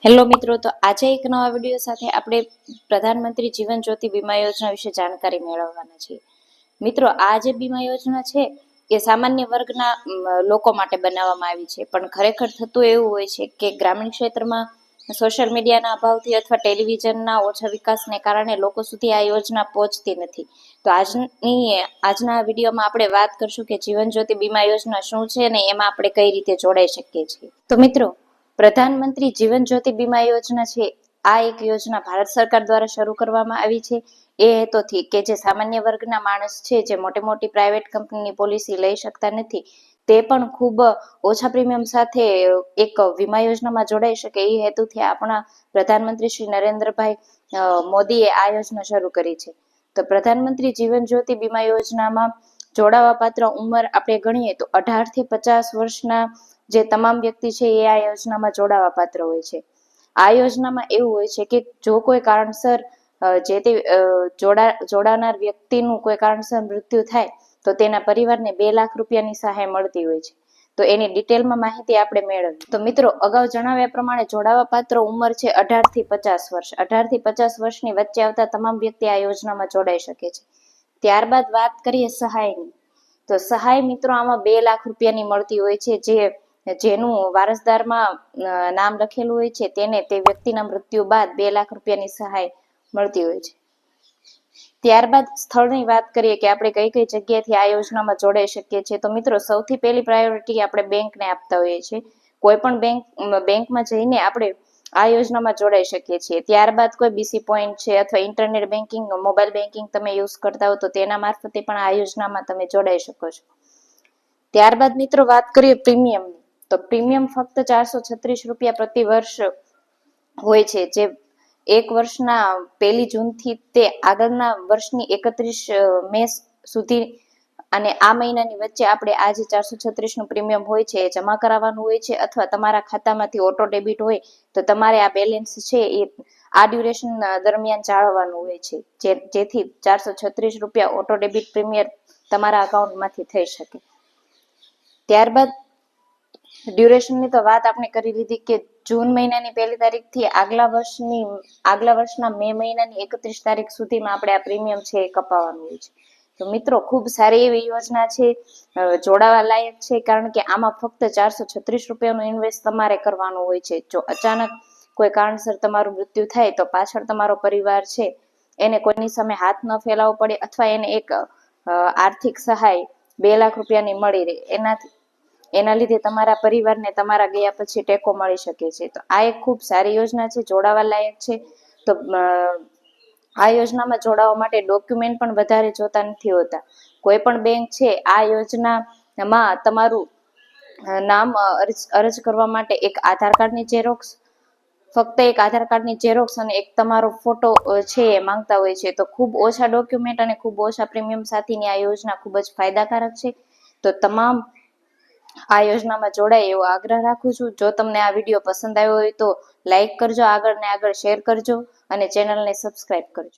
Hello મિત્રો, તો આજે એક નવા વિડીયો સાથે આપણે પ્રધાનમંત્રી જીવન જ્યોતિ બીમા યોજના વિશે જાણકારી મેળવવાના છીએ. મિત્રો, આ જે બીમા યોજના છે એ સામાન્ય વર્ગના લોકો માટે બનાવવામાં આવી છે, પણ ખરેખર થતું એવું હોય છે કે ગ્રામીણ ક્ષેત્રમાં સોશિયલ મીડિયાના અભાવથી અથવા ટેલિવિઝનના ઓછા વિકાસને કારણે લોકો સુધી આ યોજના પહોંચતી નથી. તો આજના વિડીયોમાં આપણે વાત કરશું કે જીવન જ્યોતિ બીમા યોજના શું છે અને એમાં આપણે કઈ રીતે જોડાઈ શકીએ છીએ. તો મિત્રો, પ્રધાનમંત્રી જીવન જ્યોતિ બીમા યોજના છે આ એક યોજના ભારત સરકાર દ્વારા શરૂ કરવામાં આવી છે એ હેતુથી કે જે સામાન્ય વર્ગના માણસ છે જે મોટી મોટી પ્રાઇવેટ કંપનીની પોલિસી લઈ શકતા નથી તે પણ ખૂબ ઓછા પ્રીમિયમ સાથે એક વીમા યોજનામાં જોડાઈ શકે એ હેતુથી આપણા પ્રધાનમંત્રી શ્રી નરેન્દ્રભાઈ મોદીએ આ યોજના શરૂ કરી છે. તો પ્રધાનમંત્રી જીવન જ્યોતિ બીમા યોજનામાં જોડાવા પાત્ર ઉંમર આપણે ગણીએ તો 18 થી 50 વર્ષના જે તમામ વ્યક્તિ છે એ આ યોજનામાં જોડાવા પાત્ર હોય છે. આ યોજનામાં એવું હોય છે કે જો કોઈ કારણસર જે તે જોડાનાર વ્યક્તિનું કોઈ કારણસર મૃત્યુ થાય તો તેના પરિવારને 2 લાખ રૂપિયાની સહાય મળતી હોય છે. તો એની ડિટેલમાં માહિતી આપણે મેળવીએ તો મિત્રો, અગાઉ જણાવ્યા પ્રમાણે જોડાવા પાત્ર ઉંમર છે 18 થી 50 વર્ષ. 18 થી 50 વર્ષની વચ્ચે આવતા તમામ વ્યક્તિ આ યોજનામાં જોડાઈ શકે છે. ત્યારબાદ વાત કરીએ સહાયની. તો સહાય મિત્રો આમાં 2 લાખ રૂપિયાની મળતી હોય છે. જેનું વારસદારમાં નામ લખેલું હોય છે તેને તે વ્યક્તિના મૃત્યુ બાદ 2 લાખ રૂપિયાની સહાય મળતી હોય છે. ત્યારબાદ સ્થળની વાત કરીએ કે આપણે કઈ કઈ જગ્યાએથી આ યોજનામાં જોડાઈ શકીએ છીએ. તો મિત્રો, સૌથી પહેલી પ્રાયોરિટી આપણે બેંકને આપતા હોઈએ છીએ. કોઈ પણ બેંકમાં જઈને આપણે આ યોજનામાં જોડાઈ શકીએ છીએ. ત્યારબાદ કોઈ બીસી પોઈન્ટ છે અથવા ઇન્ટરનેટ બેન્કિંગ, મોબાઈલ બેન્કિંગ તમે યુઝ કરતા હો તો તેના મારફતે પણ આ યોજનામાં તમે જોડાઈ શકો છો. ત્યારબાદ મિત્રો વાત કરીએ પ્રીમિયમની. તો પ્રીમિયમ ફક્ત 436 રૂપિયા પ્રતિ વર્ષ હોય છે, જે એક વર્ષના 1 જૂનથી તે આગળના વર્ષની 31 મે સુધી અને આ મહિનાની વચ્ચે આપણે આ જે 436 નું પ્રીમિયમ હોય છે એ જમા કરાવવાનું હોય છે અથવા તમારા ખાતામાંથી ઓટો ડેબિટ હોય તો તમારે આ બેલેન્સ છે એ આ ડ્યુરેશન દરમિયાન જાળવવાનું હોય છે, જેથી 436 રૂપિયા ઓટો ડેબિટ પ્રીમિયમ તમારા અકાઉન્ટમાંથી થઈ શકે. ત્યારબાદ ડ્યુરેશનની તો વાત આપણે કરી લીધી કે જૂન મહિનાની 1 તારીખથી આગલા વર્ષના મે મહિનાની 31 તારીખ સુધીમાં આપણે આ પ્રીમિયમ છે એ કપાવવાનું હોય છે. તો મિત્રો, ખૂબ સારી એવી યોજના છે, જોડાવા લાયક છે, કારણ કે આમાં ફક્ત 436 રૂપિયાનું ઇન્વેસ્ટ તમારે કરવાનું હોય છે. જો અચાનક કોઈ કારણસર તમારું મૃત્યુ થાય તો પાછળ તમારો પરિવાર છે એને કોઈની સામે હાથ ન ફેલાવવો પડે અથવા એને એક આર્થિક સહાય 2 લાખ રૂપિયાની મળી રહે. એના લીધે તમારા પરિવારને તમારા ગયા પછી ટેકો મળી શકે છે. તો આ એક ખૂબ સારી યોજના છે, જોડાવા લાયક છે. તો આ યોજનામાં જોડાવા માટે ડોક્યુમેન્ટ પણ વધારે જોતા નથી હોતા. કોઈ પણ બેંક છે આ યોજનામાં તમારું નામ અરજ કરવા માટે એક આધાર કાર્ડની ઝેરોક્સ, ફક્ત એક આધાર કાર્ડની ઝેરોક્સ અને એક તમારો ફોટો છે એ માંગતા હોય છે. તો ખૂબ ઓછા ડોક્યુમેન્ટ અને ખૂબ ઓછા પ્રીમિયમ સાથેની આ યોજના ખૂબ જ ફાયદાકારક છે. તો તમામ આ યોજનામાં જોડાય એવો આગ્રહ રાખું છું. જો તમને આ વિડીયો પસંદ આવ્યો હોય તો લાઈક કરજો, આગળ ને આગળ શેર કરજો અને ચેનલને સબસ્ક્રાઈબ કરજો.